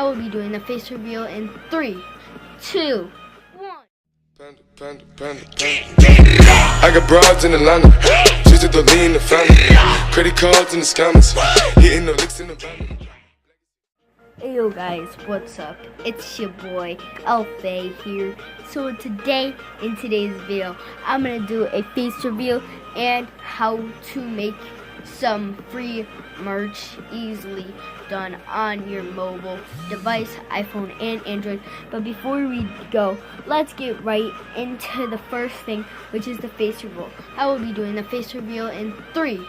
I will be doing the face reveal in 3, 2, 1. I got broads in Atlanta, just to the lean the family, credit cards in the scammers, hitting the licks in the van. Hey yo guys, what's up? It's your boy Alfay here. So today, in today's video, I'm gonna do a face reveal and how to make some free merch easily done on your mobile device, iPhone and Android. But before we go, let's get right into the first thing, which is the face reveal. I will be doing the face reveal in 3,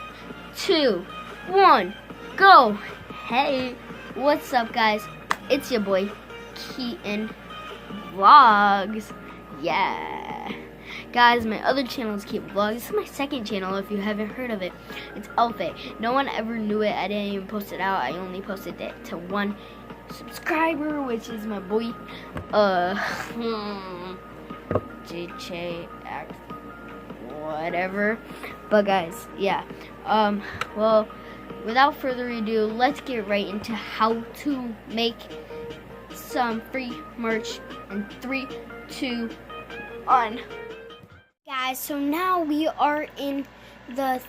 2, 1, go! Hey, what's up guys? It's your boy Keaton Vlogs. Yeah. Guys, my other channel is Keaton Vlogs. This is my second channel if you haven't heard of it. It's Alfay. No one ever knew it. I didn't even post it out. I only posted it to 1 subscriber, which is my boy JJX whatever. But guys, yeah. Well, without further ado, let's get right into how to make some free merch in 3, 2, 1. Guys, so now we are in the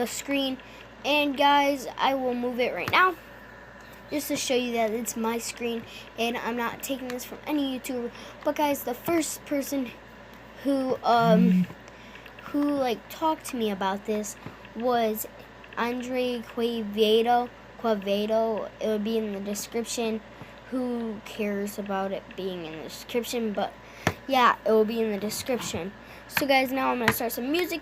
screen, and guys, I will move it right now just to show you that it's my screen and I'm not taking this from any YouTuber. But guys, the first person who like talked to me about this was Andre Quevedo. It will be in the description. Who cares about it being in the description? But yeah, it will be in the description. So guys, now I'm gonna start some music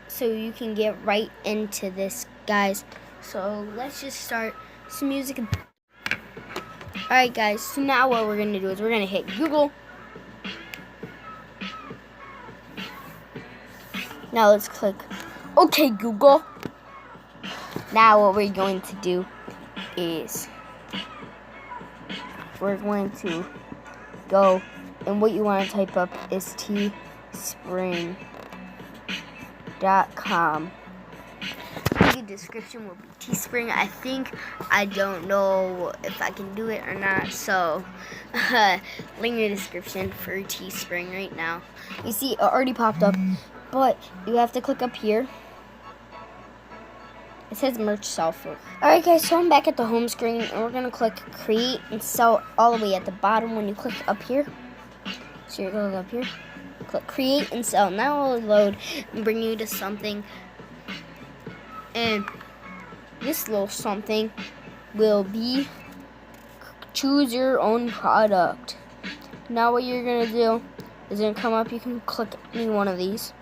so you can get right into this, guys. So let's just start some music. Alright guys, so now what we're gonna do is we're gonna hit Google. Now let's click OK Google. Now what we're going to do is we're going to go, and what you want to type up is teespring.com. The description will be Teespring. I don't know if I can do it or not, so link in the description for Teespring right now. You see, it already popped up, but you have to click up here. It says merch software. Alright guys, so I'm back at the home screen, and we're going to click create and sell all the way at the bottom when you click up here. So you're going to go up here, click create and sell. Now it'll load and bring you to something. And this little something will be choose your own product. Now what you're going to do is going to come up, you can click any one of these.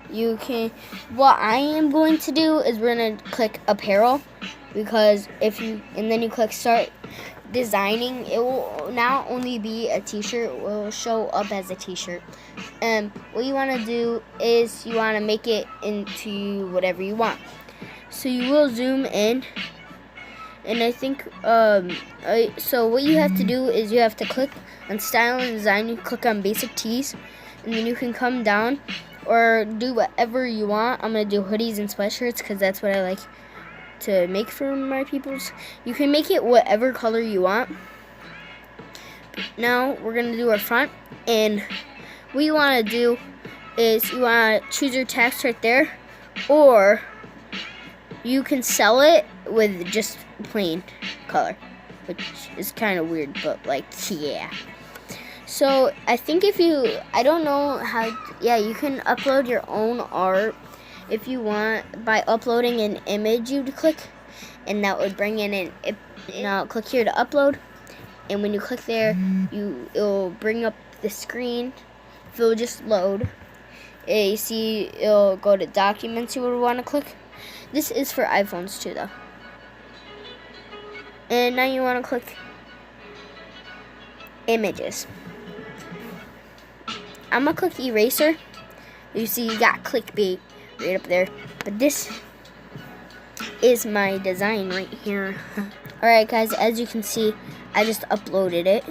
You can, what I am going to do is we're going to click apparel, because if you, and then you click start designing, it will now only be a t-shirt. It will show up as a t-shirt. And what you want to do is you want to make it into whatever you want. So you will zoom in, and I think so what you have to do is you have to click on style and design. You click on basic tees, and then you can come down or do whatever you want. I'm going to do hoodies and sweatshirts because that's what I like to make for my peoples. You can make it whatever color you want. Now we're going to do our front, and what you want to do is you want to choose your text right there, or you can sell it with just plain color, which is kind of weird, but like, yeah. So I think if you, I don't know how, yeah, you can upload your own art if you want by uploading an image. You'd click, and that would bring in an. Now click here to upload, and when you click there, it'll bring up the screen. It'll just load. You see, it'll go to documents. You would want to click. This is for iPhones too, though. And now you want to click images. I'm going to click eraser. You see you got clickbait right up there. But this is my design right here. Alright guys, as you can see, I just uploaded it.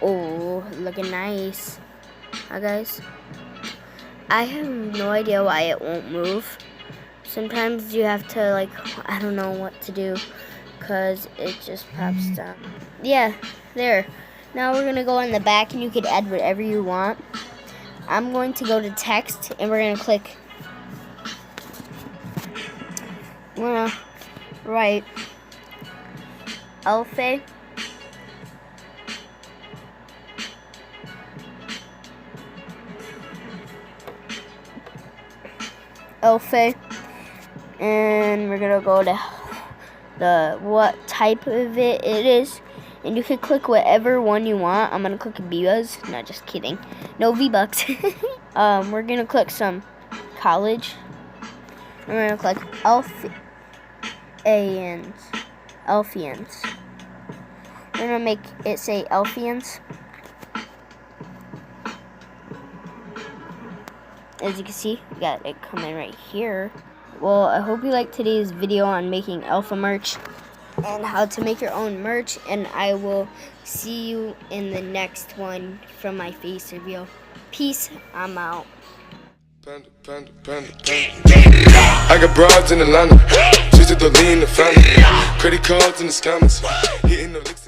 Oh, looking nice. Hi guys. I have no idea why it won't move. Sometimes you have to, like, I don't know what to do. because it just pops down. Yeah, there. Now we're gonna go on the back, and you could add whatever you want. I'm going to go to text, and we're gonna click. We're gonna write Alpha. Alpha, and we're gonna go to the what type of it is, and you can click whatever one you want. I'm gonna click V-Buzz. Not just kidding. No V-Bucks. We're gonna click some college. We're gonna click Elfians. We're gonna make it say Elfians. As you can see, we got it coming right here. Well, I hope you liked today's video on making Alpha merch and how to make your own merch, and I will see you in the next one from my face reveal. Peace, I'm out. Panda, panda, panda, panda. I got broads in Atlanta, just to the lean, the family, credit cards in the scammers, hitting the licks.